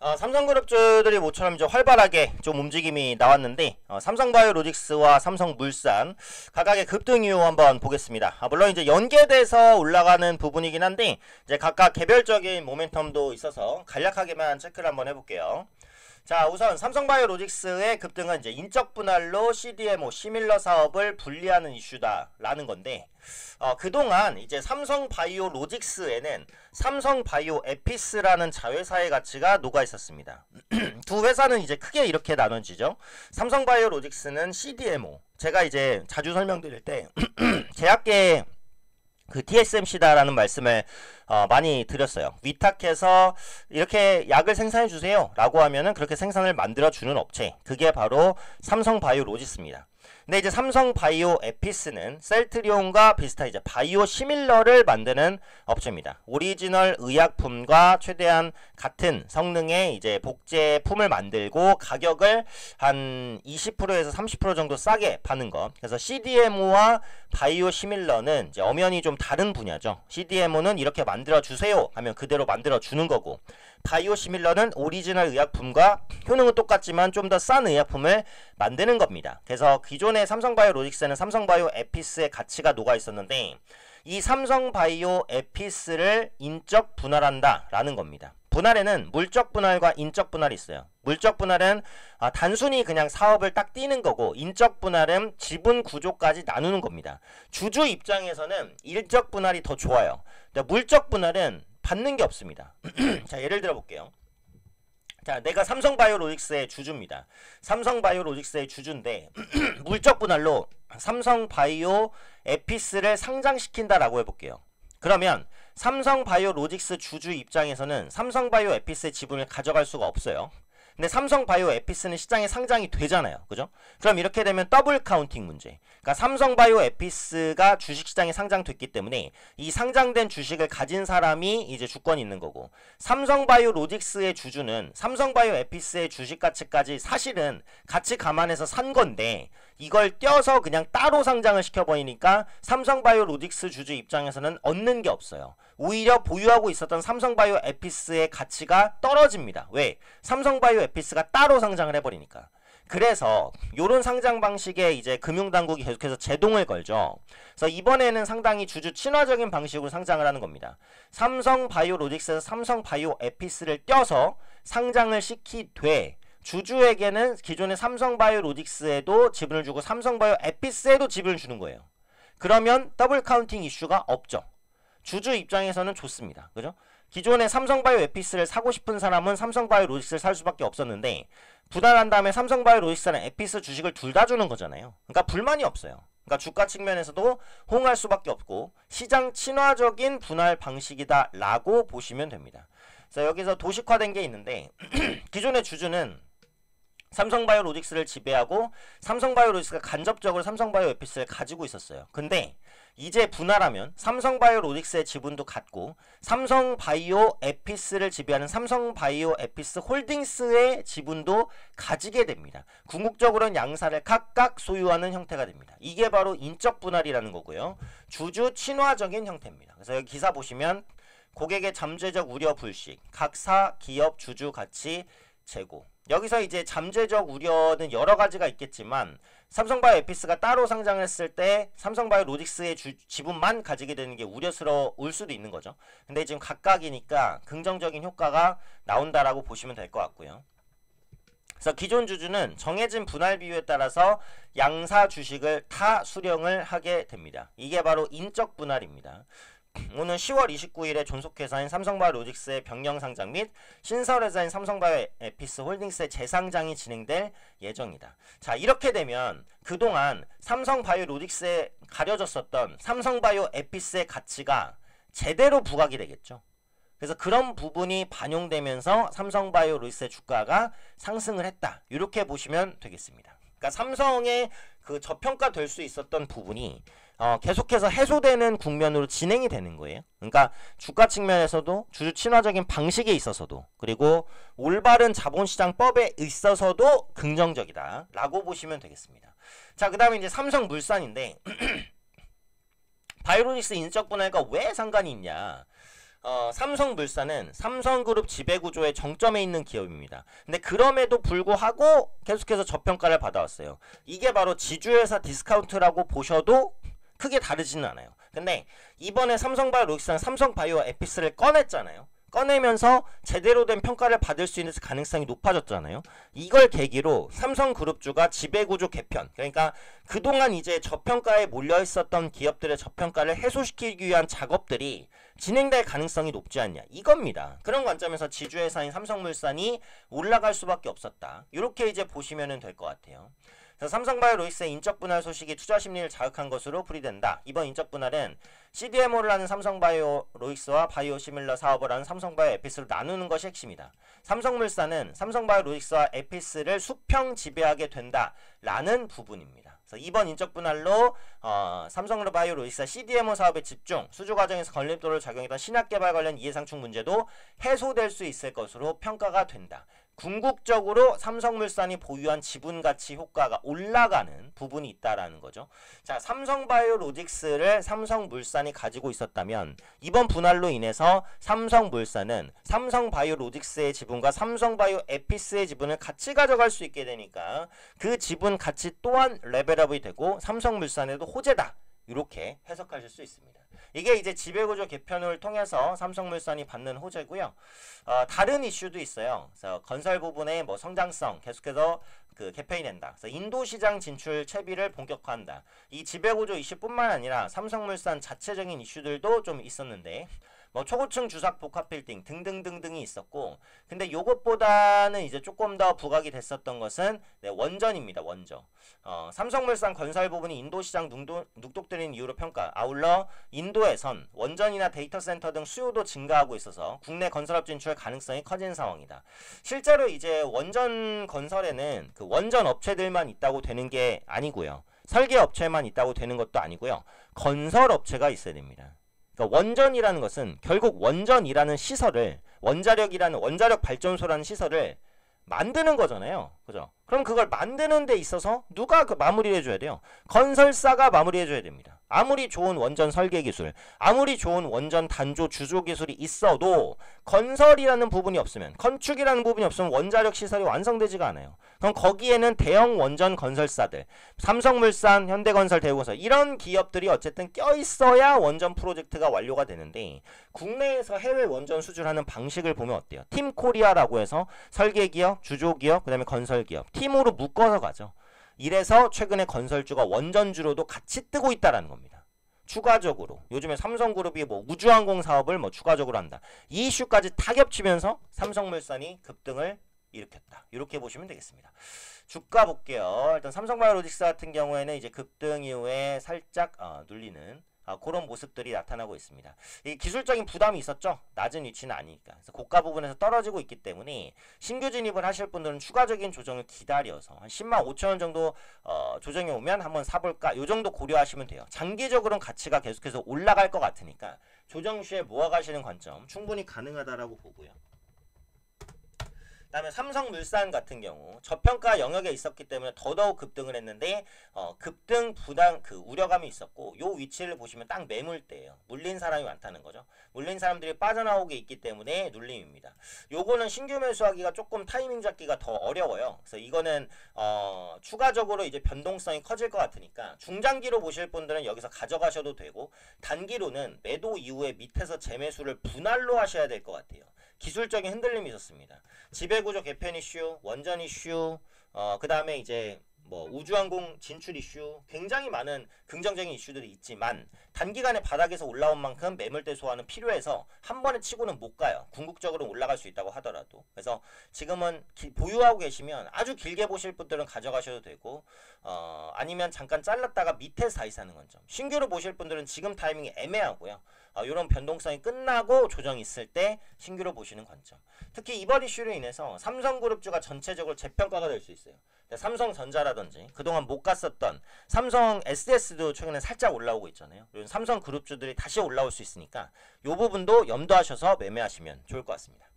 삼성그룹주들이 모처럼 이제 활발하게 좀 움직임이 나왔는데 삼성바이오로직스와 삼성물산 각각의 급등 이유 한번 보겠습니다. 물론 이제 연계돼서 올라가는 부분이긴 한데 이제 각각 개별적인 모멘텀도 있어서 간략하게만 체크를 한번 해볼게요. 자, 우선 삼성바이오로직스의 급등은 이제 인적 분할로 CDMO 시밀러 사업을 분리하는 이슈다라는 건데 그동안 이제 삼성바이오로직스에는 삼성바이오에피스라는 자회사의 가치가 녹아 있었습니다. 두 회사는 이제 크게 이렇게 나눠지죠. 삼성바이오로직스는 CDMO, 제가 이제 자주 설명드릴 때 제약계 그 TSMC다라는 말씀을 많이 드렸어요. 위탁해서 이렇게 약을 생산해 주세요 라고 하면은 그렇게 생산을 만들어 주는 업체, 그게 바로 삼성바이오로직스입니다. 근데 이제 삼성바이오에피스는 셀트리온과 비슷한 이제 바이오 시밀러를 만드는 업체입니다. 오리지널 의약품과 최대한 같은 성능의 이제 복제품을 만들고 가격을 한 20%에서 30% 정도 싸게 파는 것. 그래서 CDMO와 바이오 시밀러는 이제 엄연히 좀 다른 분야죠. CDMO는 이렇게 만들어 주세요 하면 그대로 만들어 주는 거고, 바이오 시밀러는 오리지널 의약품과 효능은 똑같지만 좀 더 싼 의약품을 만드는 겁니다. 그래서 기존의 삼성바이오로직스는 삼성바이오에피스의 가치가 녹아 있었는데 이 삼성바이오에피스를 인적 분할한다 라는 겁니다. 분할에는 물적 분할과 인적 분할이 있어요. 물적 분할은 단순히 그냥 사업을 딱 띄는 거고, 인적 분할은 지분 구조까지 나누는 겁니다. 주주 입장에서는 일적 분할이 더 좋아요. 물적 분할은 받는 게 없습니다. 자, 예를 들어 볼게요. 자, 내가 삼성바이오로직스의 주주입니다. 삼성바이오로직스의 주주인데 물적 분할로 삼성바이오에피스를 상장시킨다라고 해볼게요. 그러면 삼성바이오로직스 주주 입장에서는 삼성바이오에피스의 지분을 가져갈 수가 없어요. 근데 삼성바이오에피스는 시장에 상장이 되잖아요. 그죠? 그럼 이렇게 되면 더블 카운팅 문제. 그러니까 삼성바이오에피스가 주식시장에 상장됐기 때문에 이 상장된 주식을 가진 사람이 이제 주권이 있는 거고, 삼성바이오로직스의 주주는 삼성바이오에피스의 주식 가치까지 사실은 가치 감안해서 산 건데 이걸 떼어서 그냥 따로 상장을 시켜버리니까 삼성바이오로직스 주주 입장에서는 얻는 게 없어요. 오히려 보유하고 있었던 삼성바이오에피스의 가치가 떨어집니다. 왜? 삼성바이오에피스가 따로 상장을 해버리니까. 그래서 요런 상장 방식에 이제 금융당국이 계속해서 제동을 걸죠. 그래서 이번에는 상당히 주주 친화적인 방식으로 상장을 하는 겁니다. 삼성바이오로직스에서 삼성바이오에피스를 떼어서 상장을 시키되 주주에게는 기존의 삼성바이오로직스에도 지분을 주고 삼성바이오에피스에도 지분을 주는 거예요. 그러면 더블 카운팅 이슈가 없죠. 주주 입장에서는 좋습니다. 그죠? 기존의 삼성바이오에피스를 사고 싶은 사람은 삼성바이오로직스를 살 수밖에 없었는데 분할한 다음에 삼성바이오로직스랑 에피스 주식을 둘 다 주는 거잖아요. 그러니까 불만이 없어요. 그러니까 주가 측면에서도 호응할 수밖에 없고 시장 친화적인 분할 방식이다 라고 보시면 됩니다. 그래서 여기서 도식화된 게 있는데 기존의 주주는 삼성바이오로직스를 지배하고 삼성바이오로직스가 간접적으로 삼성바이오에피스를 가지고 있었어요. 근데 이제 분할하면 삼성바이오로직스의 지분도 갖고 삼성바이오에피스를 지배하는 삼성바이오에피스 홀딩스의 지분도 가지게 됩니다. 궁극적으로는 양사를 각각 소유하는 형태가 됩니다. 이게 바로 인적 분할이라는 거고요. 주주 친화적인 형태입니다. 그래서 여기 기사 보시면 고객의 잠재적 우려 불식, 각사 기업 주주 가치 재고. 여기서 이제 잠재적 우려는 여러 가지가 있겠지만 삼성바이오에피스가 따로 상장을 했을 때 삼성바이오로직스의 지분만 가지게 되는 게 우려스러울 수도 있는 거죠. 근데 지금 각각이니까 긍정적인 효과가 나온다라고 보시면 될 것 같고요. 그래서 기존 주주는 정해진 분할 비율에 따라서 양사 주식을 타 수령을 하게 됩니다. 이게 바로 인적 분할입니다. 오는 10월 29일에 존속회사인 삼성바이오로직스의 병영 상장 및 신설회사인 삼성바이오에피스 홀딩스의 재상장이 진행될 예정이다. 자, 이렇게 되면 그동안 삼성바이오로직스에 가려졌었던 삼성바이오에피스의 가치가 제대로 부각이 되겠죠. 그래서 그런 부분이 반영되면서 삼성바이오로직스의 주가가 상승을 했다. 이렇게 보시면 되겠습니다. 그러니까 삼성의 그 저평가될 수 있었던 부분이 계속해서 해소되는 국면으로 진행이 되는 거예요. 그러니까 주가 측면에서도 주주 친화적인 방식에 있어서도 그리고 올바른 자본시장법에 있어서도 긍정적이다 라고 보시면 되겠습니다. 자, 그 다음에 이제 삼성물산인데 바이오로직스 인적 분할과 왜 상관이 있냐. 삼성물산은 삼성그룹 지배구조의 정점에 있는 기업입니다. 근데 그럼에도 불구하고 계속해서 저평가를 받아왔어요. 이게 바로 지주회사 디스카운트라고 보셔도 크게 다르지는 않아요. 근데 이번에 삼성바이오로직스랑 삼성바이오 에피스를 꺼냈잖아요. 꺼내면서 제대로 된 평가를 받을 수 있는 가능성이 높아졌잖아요. 이걸 계기로 삼성그룹주가 지배구조 개편, 그러니까 그동안 이제 저평가에 몰려있었던 기업들의 저평가를 해소시키기 위한 작업들이 진행될 가능성이 높지 않냐, 이겁니다. 그런 관점에서 지주회사인 삼성물산이 올라갈 수밖에 없었다. 이렇게 이제 보시면 될 것 같아요. 삼성바이오로직스의 인적 분할 소식이 투자 심리를 자극한 것으로 풀이된다. 이번 인적 분할은 CDMO를 하는 삼성바이오로직스와 바이오시밀러 사업을 하는 삼성바이오 에피스로 나누는 것이 핵심이다. 삼성물산은 삼성바이오로직스와 에피스를 수평 지배하게 된다라는 부분입니다. 그래서 이번 인적 분할로 삼성바이오로직스와 CDMO 사업에 집중, 수주 과정에서 걸림돌을 작용했던 신약 개발 관련 이해상충 문제도 해소될 수 있을 것으로 평가가 된다. 궁극적으로 삼성물산이 보유한 지분가치 효과가 올라가는 부분이 있다라는 거죠. 자, 삼성바이오로직스를 삼성물산이 가지고 있었다면 이번 분할로 인해서 삼성물산은 삼성바이오로직스의 지분과 삼성바이오에피스의 지분을 같이 가져갈 수 있게 되니까 그 지분 가치 또한 레벨업이 되고 삼성물산에도 호재다. 이렇게 해석하실 수 있습니다. 이게 이제 지배구조 개편을 통해서 삼성물산이 받는 호재고요. 다른 이슈도 있어요. 그래서 건설 부분의 뭐 성장성 계속해서 개편이 된다. 그래서 인도 시장 진출 채비를 본격화한다. 이 지배구조 이슈뿐만 아니라 삼성물산 자체적인 이슈들도 좀 있었는데, 뭐 초고층 주삭 복합 빌딩 등등등등이 있었고, 근데 요것보다는 이제 조금 더 부각이 됐었던 것은 원전입니다. 원전. 삼성물산 건설 부분이 인도 시장 눅독들인 이유로 평가. 아울러 인도에선 원전이나 데이터 센터 등 수요도 증가하고 있어서 국내 건설업 진출 가능성이 커진 상황이다. 실제로 이제 원전 건설에는 그 원전 업체들만 있다고 되는 게 아니고요. 설계 업체만 있다고 되는 것도 아니고요. 건설 업체가 있어야 됩니다. 그러니까 원전이라는 것은 결국 원전이라는 시설을, 원자력 발전소라는 시설을 만드는 거잖아요. 그죠? 그럼 그걸 만드는 데 있어서 누가 마무리를 해줘야 돼요? 건설사가 마무리해줘야 됩니다. 아무리 좋은 원전 설계 기술, 아무리 좋은 원전 단조 주조 기술이 있어도 건설이라는 부분이 없으면, 건축이라는 부분이 없으면 원자력 시설이 완성되지가 않아요. 그럼 거기에는 대형 원전 건설사들, 삼성물산, 현대건설, 대우건설 이런 기업들이 어쨌든 껴있어야 원전 프로젝트가 완료가 되는데, 국내에서 해외 원전 수주하는 방식을 보면 어때요? 팀코리아라고 해서 설계기업, 주조기업, 그 다음에 건설기업 팀으로 묶어서 가죠. 이래서 최근에 건설주가 원전주로도 같이 뜨고 있다라는 겁니다. 추가적으로 요즘에 삼성그룹이 뭐 우주항공 사업을 뭐 추가적으로 한다. 이 이슈까지 다 겹치면서 삼성물산이 급등을 일으켰다. 이렇게 보시면 되겠습니다. 주가 볼게요. 일단 삼성바이오로직스 같은 경우에는 이제 급등 이후에 살짝 눌리는 그런 모습들이 나타나고 있습니다. 이 기술적인 부담이 있었죠. 낮은 위치는 아니니까. 그래서 고가 부분에서 떨어지고 있기 때문에 신규 진입을 하실 분들은 추가적인 조정을 기다려서 한 10만 5천 원 정도 조정이 오면 한번 사볼까, 요 정도 고려하시면 돼요. 장기적으로는 가치가 계속해서 올라갈 것 같으니까 조정 시에 모아가시는 관점 충분히 가능하다라고 보고요. 그다음에 삼성물산 같은 경우 저평가 영역에 있었기 때문에 더더욱 급등을 했는데 급등 부담 우려감이 있었고, 요 위치를 보시면 딱 매물대예요. 물린 사람이 많다는 거죠. 물린 사람들이 빠져나오게 있기 때문에 눌림입니다. 요거는 신규 매수하기가 조금 타이밍 잡기가 더 어려워요. 그래서 이거는 추가적으로 이제 변동성이 커질 것 같으니까 중장기로 보실 분들은 여기서 가져가셔도 되고, 단기로는 매도 이후에 밑에서 재매수를 분할로 하셔야 될 것 같아요. 기술적인 흔들림이 있었습니다. 지배구조 개편 이슈, 원전 이슈, 그 다음에 이제 뭐 우주항공 진출 이슈, 굉장히 많은 긍정적인 이슈들이 있지만 단기간에 바닥에서 올라온 만큼 매물대 소화는 필요해서 한 번에 치고는 못 가요. 궁극적으로 올라갈 수 있다고 하더라도. 그래서 지금은 보유하고 계시면 아주 길게 보실 분들은 가져가셔도 되고, 아니면 잠깐 잘랐다가 밑에서 다시 사는 관점. 신규로 보실 분들은 지금 타이밍이 애매하고요. 이런 변동성이 끝나고 조정이 있을 때 신규로 보시는 관점. 특히 이번 이슈로 인해서 삼성그룹주가 전체적으로 재평가가 될 수 있어요. 삼성전자라든지 그동안 못 갔었던 삼성 SS도 최근에 살짝 올라오고 있잖아요. 삼성그룹주들이 다시 올라올 수 있으니까 이 부분도 염두하셔서 매매하시면 좋을 것 같습니다.